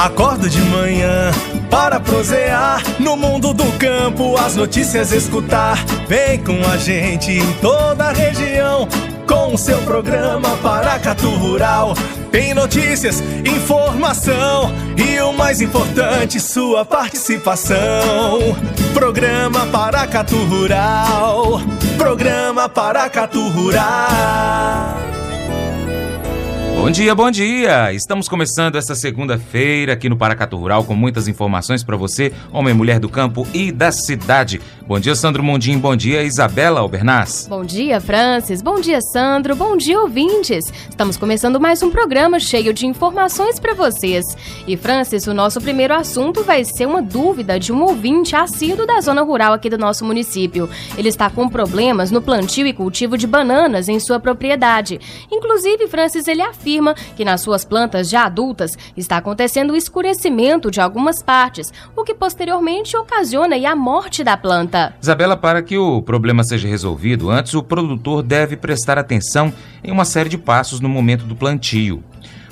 Acordo de manhã para prosear no mundo do campo, as notícias escutar. Vem com a gente em toda a região com o seu programa Paracatu Rural. Tem notícias, informação e o mais importante, sua participação. Programa Paracatu Rural. Programa Paracatu Rural. Bom dia! Estamos começando essa segunda-feira aqui no Paracatu Rural com muitas informações para você, homem e mulher do campo e da cidade. Bom dia, Sandro Mundim. Bom dia, Isabela Albernaz. Bom dia, Francis. Bom dia, Sandro. Bom dia, ouvintes. Estamos começando mais um programa cheio de informações para vocês. E, Francis, o nosso primeiro assunto vai ser uma dúvida de um ouvinte assíduo da zona rural aqui do nosso município. Ele está com problemas no plantio e cultivo de bananas em sua propriedade. Inclusive, Francis, ele afirma que nas suas plantas já adultas está acontecendo o escurecimento de algumas partes, o que posteriormente ocasiona a morte da planta. Isabela, para que o problema seja resolvido, antes o produtor deve prestar atenção em uma série de passos no momento do plantio,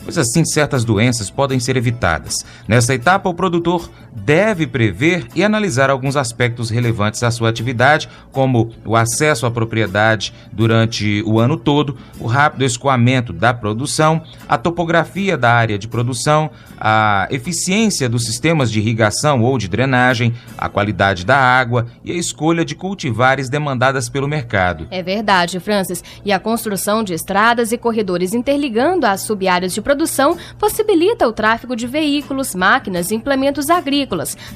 pois assim certas doenças podem ser evitadas. Nessa etapa, o produtor deve prever e analisar alguns aspectos relevantes à sua atividade, como o acesso à propriedade durante o ano todo, o rápido escoamento da produção, a topografia da área de produção, a eficiência dos sistemas de irrigação ou de drenagem, a qualidade da água e a escolha de cultivares demandadas pelo mercado. É verdade, Francis. E a construção de estradas e corredores interligando as sub-áreas de produção possibilita o tráfego de veículos, máquinas e implementos agrícolas.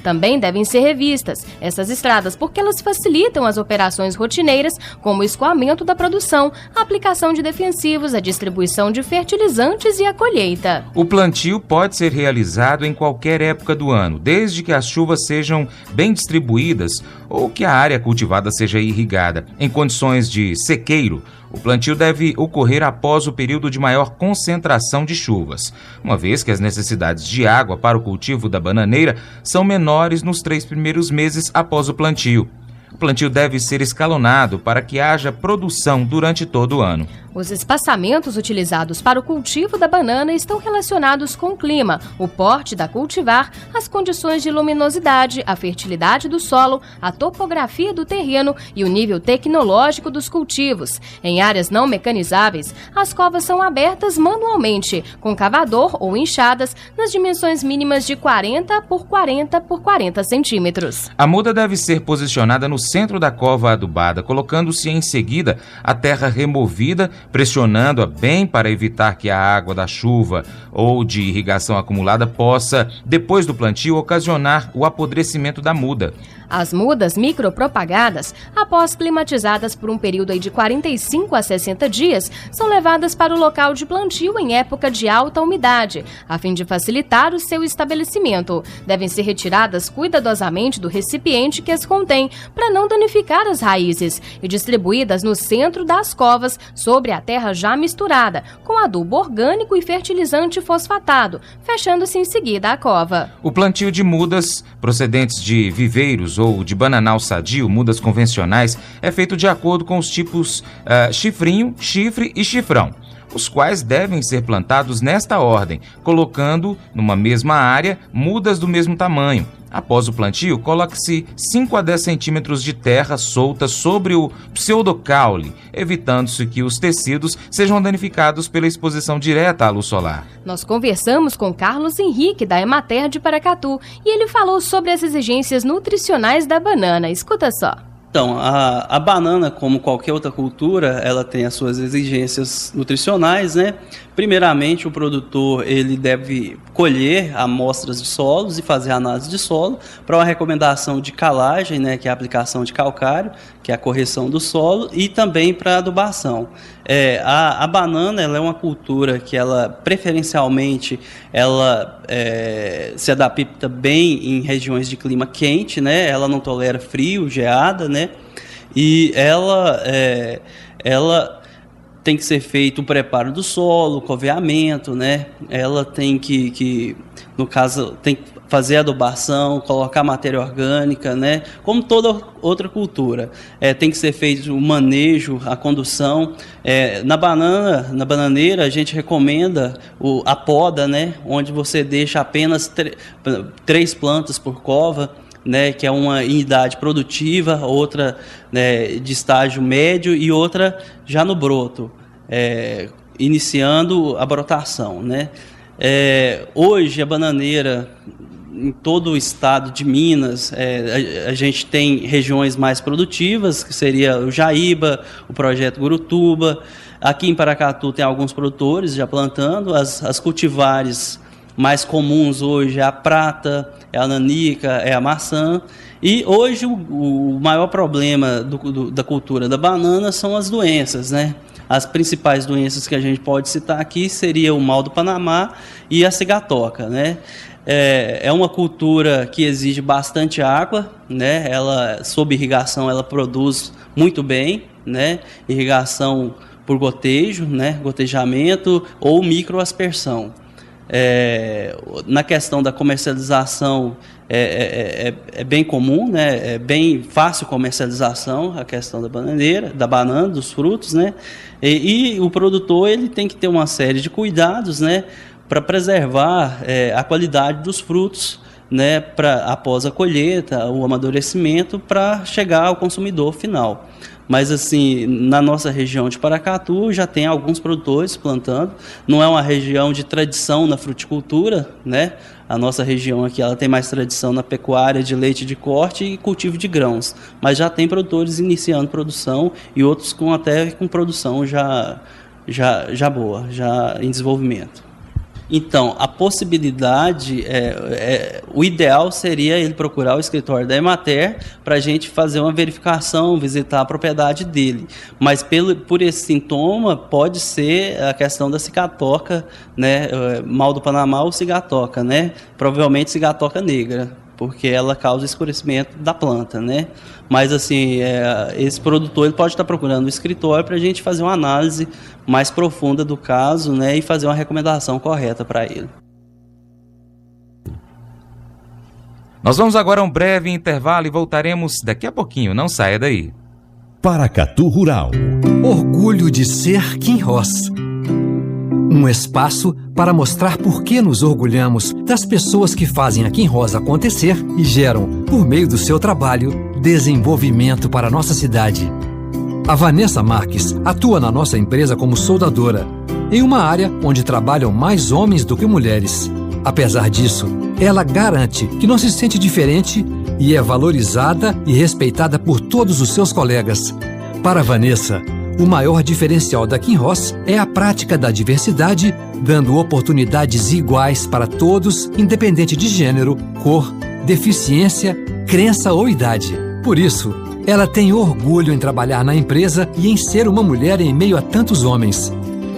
Também devem ser revistas essas estradas porque elas facilitam as operações rotineiras, como o escoamento da produção, a aplicação de defensivos, a distribuição de fertilizantes e a colheita. O plantio pode ser realizado em qualquer época do ano, desde que as chuvas sejam bem distribuídas ou que a área cultivada seja irrigada. Em condições de sequeiro, o plantio deve ocorrer após o período de maior concentração de chuvas, uma vez que as necessidades de água para o cultivo da bananeira são menores nos 3 primeiros meses após o plantio. O plantio deve ser escalonado para que haja produção durante todo o ano. Os espaçamentos utilizados para o cultivo da banana estão relacionados com o clima, o porte da cultivar, as condições de luminosidade, a fertilidade do solo, a topografia do terreno e o nível tecnológico dos cultivos. Em áreas não mecanizáveis, as covas são abertas manualmente, com cavador ou enxadas, nas dimensões mínimas de 40 por 40 por 40 centímetros. A muda deve ser posicionada no centro da cova adubada, colocando-se em seguida a terra removida, pressionando-a bem para evitar que a água da chuva ou de irrigação acumulada possa, depois do plantio, ocasionar o apodrecimento da muda. As mudas micropropagadas, após climatizadas por um período de 45 a 60 dias, são levadas para o local de plantio em época de alta umidade, a fim de facilitar o seu estabelecimento. Devem ser retiradas cuidadosamente do recipiente que as contém, para não danificar as raízes, e distribuídas no centro das covas, sobre a terra já misturada, com adubo orgânico e fertilizante fosfatado, fechando-se em seguida a cova. O plantio de mudas procedentes de viveiros ou de bananal sadio, mudas convencionais, é feito de acordo com os tipos chifrinho, chifre e chifrão, os quais devem ser plantados nesta ordem, colocando numa mesma área mudas do mesmo tamanho. Após o plantio, coloque-se 5 a 10 centímetros de terra solta sobre o pseudocaule, evitando-se que os tecidos sejam danificados pela exposição direta à luz solar. Nós conversamos com Carlos Henrique, da Emater de Paracatu, e ele falou sobre as exigências nutricionais da banana. Escuta só. Então, a banana, como qualquer outra cultura, ela tem as suas exigências nutricionais, né? Primeiramente, o produtor ele deve colher amostras de solos e fazer análise de solo para uma recomendação de calagem, né, que é a aplicação de calcário, que é a correção do solo, e também para adubação. A banana ela é uma cultura que ela preferencialmente se adapta bem em regiões de clima quente, né? Ela não tolera frio, geada, né? E ela tem que ser feito o preparo do solo, o coveamento, né? Ela tem que no caso, tem que fazer adubação, colocar matéria orgânica, né? Como toda outra cultura. Tem que ser feito o manejo, a condução. Na bananeira, a gente recomenda a poda, né? Onde você deixa apenas 3 plantas por cova, né, que é uma em idade produtiva, outra, né, de estágio médio e outra já no broto, iniciando a brotação, né? Hoje a bananeira em todo o estado de Minas, a gente tem regiões mais produtivas, que seria o Jaíba, o projeto Gurutuba. Aqui em Paracatu tem alguns produtores já plantando. As cultivares mais comuns hoje é a prata, é a nanica, é a maçã. E hoje o maior problema da cultura da banana são as doenças, né? As principais doenças que a gente pode citar aqui seria o mal do Panamá e a cigatoca, né? É uma cultura que exige bastante água, né? Ela, sob irrigação, ela produz muito bem, né? Irrigação por gotejo, né? Gotejamento ou microaspersão. Na questão da comercialização é bem comum, né? É bem fácil comercialização a questão da bananeira, da banana, dos frutos, né? E o produtor ele tem que ter uma série de cuidados, né? Para preservar a qualidade dos frutos, né? Após a colheita, o amadurecimento, para chegar ao consumidor final. Mas assim, na nossa região de Paracatu já tem alguns produtores plantando. Não é uma região de tradição na fruticultura, né? A nossa região aqui ela tem mais tradição na pecuária de leite de corte e cultivo de grãos. Mas já tem produtores iniciando produção e outros até com produção já boa, já em desenvolvimento. Então, a possibilidade, o ideal seria ele procurar o escritório da Emater para a gente fazer uma verificação, visitar a propriedade dele. Mas por esse sintoma, pode ser a questão da cigatoca, né? Mal do Panamá ou cigatoca, né? Provavelmente cigatoca negra, porque ela causa escurecimento da planta, né? Mas assim, esse produtor ele pode estar procurando o escritório para a gente fazer uma análise mais profunda do caso, né? E fazer uma recomendação correta para ele. Nós vamos agora a um breve intervalo e voltaremos daqui a pouquinho, não saia daí. Paracatu Rural. Orgulho de ser Kinross. Um espaço para mostrar por que nos orgulhamos das pessoas que fazem a Kinross acontecer e geram, por meio do seu trabalho, desenvolvimento para a nossa cidade. A Vanessa Marques atua na nossa empresa como soldadora, em uma área onde trabalham mais homens do que mulheres. Apesar disso, ela garante que não se sente diferente e é valorizada e respeitada por todos os seus colegas. Para Vanessa, o maior diferencial da Kinross é a prática da diversidade, dando oportunidades iguais para todos, independente de gênero, cor, deficiência, crença ou idade. Por isso, ela tem orgulho em trabalhar na empresa e em ser uma mulher em meio a tantos homens.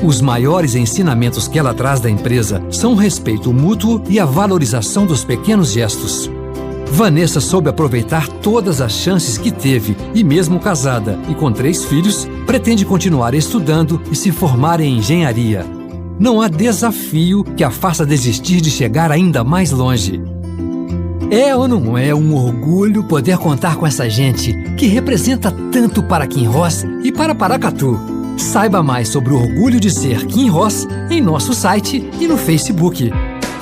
Os maiores ensinamentos que ela traz da empresa são o respeito mútuo e a valorização dos pequenos gestos. Vanessa soube aproveitar todas as chances que teve e mesmo casada e com 3 filhos, pretende continuar estudando e se formar em engenharia. Não há desafio que a faça desistir de chegar ainda mais longe. É ou não é um orgulho poder contar com essa gente que representa tanto para Kinross e para Paracatu? Saiba mais sobre o orgulho de ser Kinross em nosso site e no Facebook.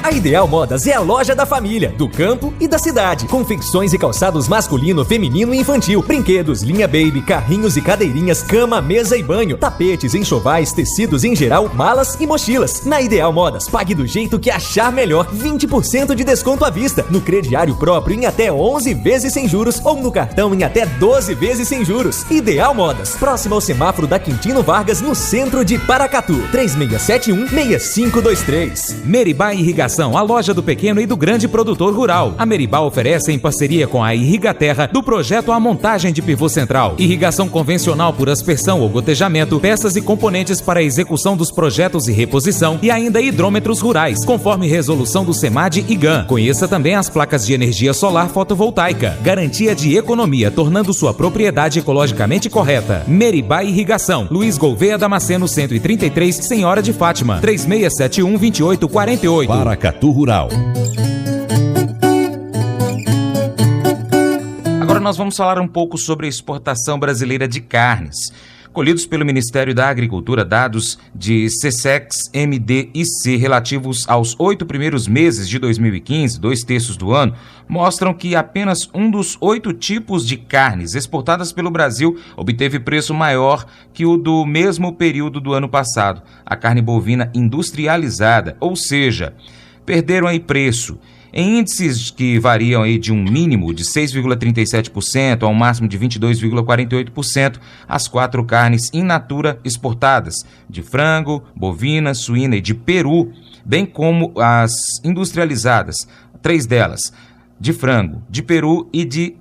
A Ideal Modas é a loja da família, do campo e da cidade. Confecções e calçados masculino, feminino e infantil. Brinquedos, linha baby, carrinhos e cadeirinhas, cama, mesa e banho. Tapetes, enxovais, tecidos em geral, malas e mochilas. Na Ideal Modas, pague do jeito que achar melhor. 20% de desconto à vista. No crediário próprio em até 11 vezes sem juros ou no cartão em até 12 vezes sem juros. Ideal Modas, próximo ao semáforo da Quintino Vargas, no centro de Paracatu. 3671-6523. Meribá Irrigação Irrigação, a loja do pequeno e do grande produtor rural. A Meribá oferece, em parceria com a Irrigaterra, do projeto a montagem de pivô central, irrigação convencional por aspersão ou gotejamento, peças e componentes para a execução dos projetos e reposição e ainda hidrômetros rurais, conforme resolução do SEMAD e GAN. Conheça também as placas de energia solar fotovoltaica. Garantia de economia, tornando sua propriedade ecologicamente correta. Meribá Irrigação, Luiz Gouveia Damasceno 133, Senhora de Fátima, 3671-2848. Paracatu Rural. Agora nós vamos falar um pouco sobre a exportação brasileira de carnes. Colhidos pelo Ministério da Agricultura, dados de SECEX, MD e C relativos aos 8 primeiros meses de 2015, 2/3 do ano, mostram que apenas um dos 8 tipos de carnes exportadas pelo Brasil obteve preço maior que o do mesmo período do ano passado, a carne bovina industrializada, ou seja, perderam aí preço. Em índices que variam aí de um mínimo de 6,37% a um máximo de 22,48%, as 4 carnes in natura exportadas, de frango, bovina, suína e de peru, bem como as industrializadas, 3 delas, de frango, de peru e de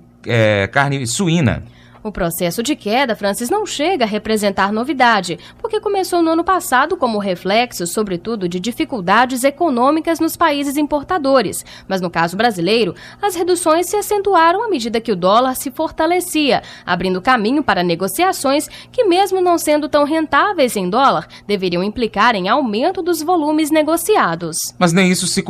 carne suína. O processo de queda, Francis, não chega a representar novidade, porque começou no ano passado como reflexo, sobretudo, de dificuldades econômicas nos países importadores. Mas no caso brasileiro, as reduções se acentuaram à medida que o dólar se fortalecia, abrindo caminho para negociações que, mesmo não sendo tão rentáveis em dólar, deveriam implicar em aumento dos volumes negociados. Mas nem isso se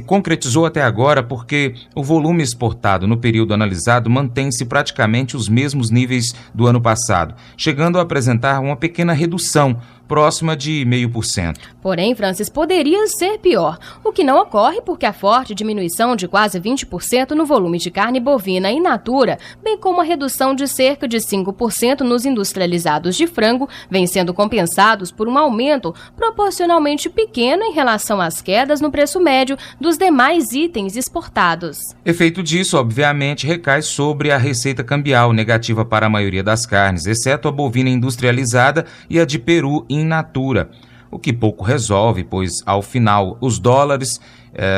concretizou até agora, porque o volume exportado no período analisado mantém-se praticamente os mesmos níveis do ano passado, chegando a apresentar uma pequena redução, próxima de 0,5%. Porém, Francis, poderia ser pior, o que não ocorre porque a forte diminuição de quase 20% no volume de carne bovina in natura, bem como a redução de cerca de 5% nos industrializados de frango, vem sendo compensados por um aumento proporcionalmente pequeno em relação às quedas no preço médio dos demais itens exportados. Efeito disso, obviamente, recai sobre a receita cambial negativa para a maioria das carnes, exceto a bovina industrializada e a de peru in natura, o que pouco resolve, pois, ao final, os dólares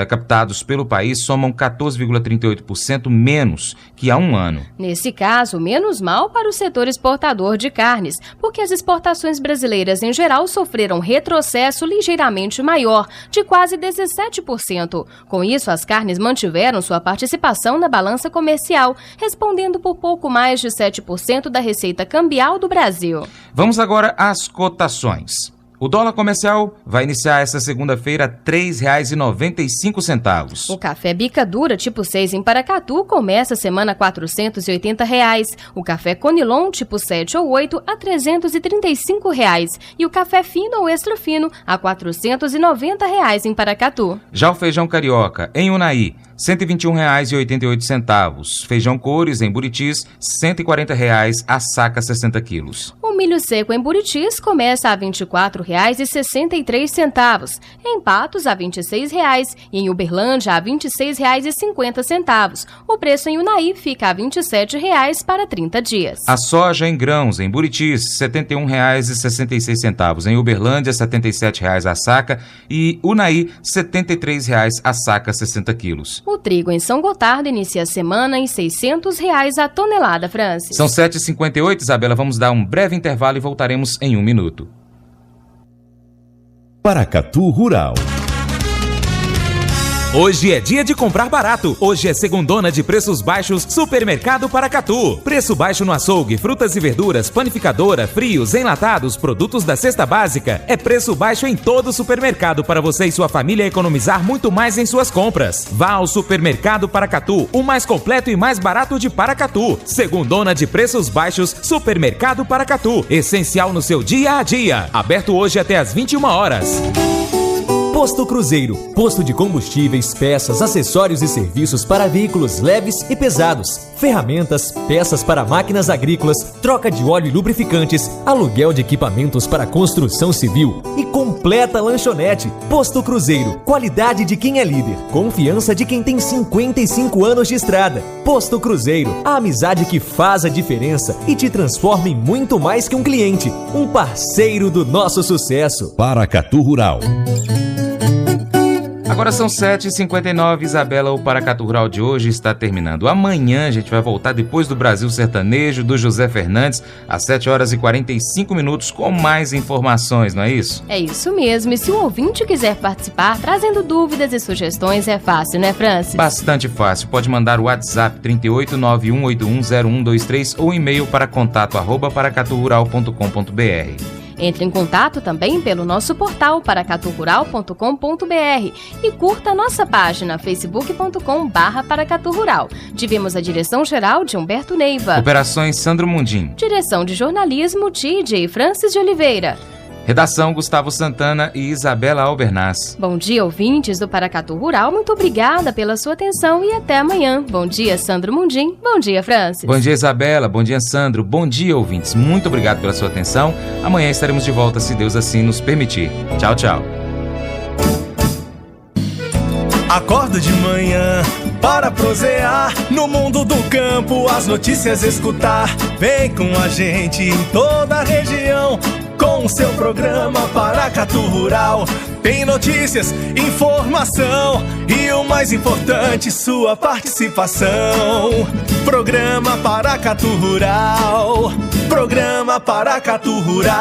captados pelo país somam 14,38% menos que há um ano. Nesse caso, menos mal para o setor exportador de carnes, porque as exportações brasileiras em geral sofreram retrocesso ligeiramente maior, de quase 17%. Com isso, as carnes mantiveram sua participação na balança comercial, respondendo por pouco mais de 7% da receita cambial do Brasil. Vamos agora às cotações. O dólar comercial vai iniciar esta segunda-feira a R$ 3,95. O café bica dura tipo 6 em Paracatu começa a semana a R$ 480. O café Conilon tipo 7 ou 8 a R$ 335. E o café fino ou extra fino a R$ 490 em Paracatu. Já o feijão carioca em Unai, R$ 121,88. Feijão cores em Buritis, R$ 140 a saca 60 quilos. O milho seco em Buritis começa a R$ 24,63. Em Patos, a R$ 26 e em Uberlândia, a R$ 26,50. O preço em Unai fica a R$ 27 para 30 dias. A soja em grãos em Buritis, R$ 71,66. Em Uberlândia, R$ 77 a saca e Unai, R$ 73 a saca 60 quilos. O trigo em São Gotardo inicia a semana em R$ 600 a tonelada, Francis. São 7h58, Isabela. Vamos dar um breve intervalo e voltaremos em 1 minuto. Paracatu Rural. Hoje é dia de comprar barato. Hoje é segundona de preços baixos Supermercado Paracatu. Preço baixo no açougue, frutas e verduras, panificadora, frios, enlatados, produtos da cesta básica. É preço baixo em todo o supermercado para você e sua família economizar muito mais em suas compras. Vá ao Supermercado Paracatu, o mais completo e mais barato de Paracatu. Segundona de preços baixos Supermercado Paracatu. Essencial no seu dia a dia. Aberto hoje até às 21 horas. Posto Cruzeiro, posto de combustíveis, peças, acessórios e serviços para veículos leves e pesados, ferramentas, peças para máquinas agrícolas, troca de óleo e lubrificantes, aluguel de equipamentos para construção civil e completa lanchonete. Posto Cruzeiro, qualidade de quem é líder, confiança de quem tem 55 anos de estrada. Posto Cruzeiro, a amizade que faz a diferença e te transforma em muito mais que um cliente, um parceiro do nosso sucesso. Paracatu Rural. Agora são 7h59, Isabela, o Paracatu Rural de hoje está terminando. Amanhã a gente vai voltar depois do Brasil Sertanejo, do José Fernandes, às 7h45 com mais informações, não é isso? É isso mesmo, e se o ouvinte quiser participar, trazendo dúvidas e sugestões, é fácil, né, Francis? Bastante fácil, pode mandar o WhatsApp 38918123 ou e-mail para contato@paracaturural.com.br. Entre em contato também pelo nosso portal paracaturural.com.br e curta a nossa página facebook.com/paracaturural. Tivemos a direção geral de Humberto Neiva. Operações Sandro Mundim. Direção de jornalismo TJ Francis de Oliveira. Redação Gustavo Santana e Isabela Albernaz. Bom dia, ouvintes do Paracatu Rural. Muito obrigada pela sua atenção e até amanhã. Bom dia, Sandro Mundim. Bom dia, Francis. Bom dia, Isabela. Bom dia, Sandro. Bom dia, ouvintes. Muito obrigado pela sua atenção. Amanhã estaremos de volta, se Deus assim nos permitir. Tchau, tchau. Acordo de manhã para prosear no mundo do campo, as notícias escutar. Vem com a gente em toda a região com o seu programa Paracatu Rural. Tem notícias, informação e o mais importante, sua participação. Programa Paracatu Rural. Programa Paracatu Rural.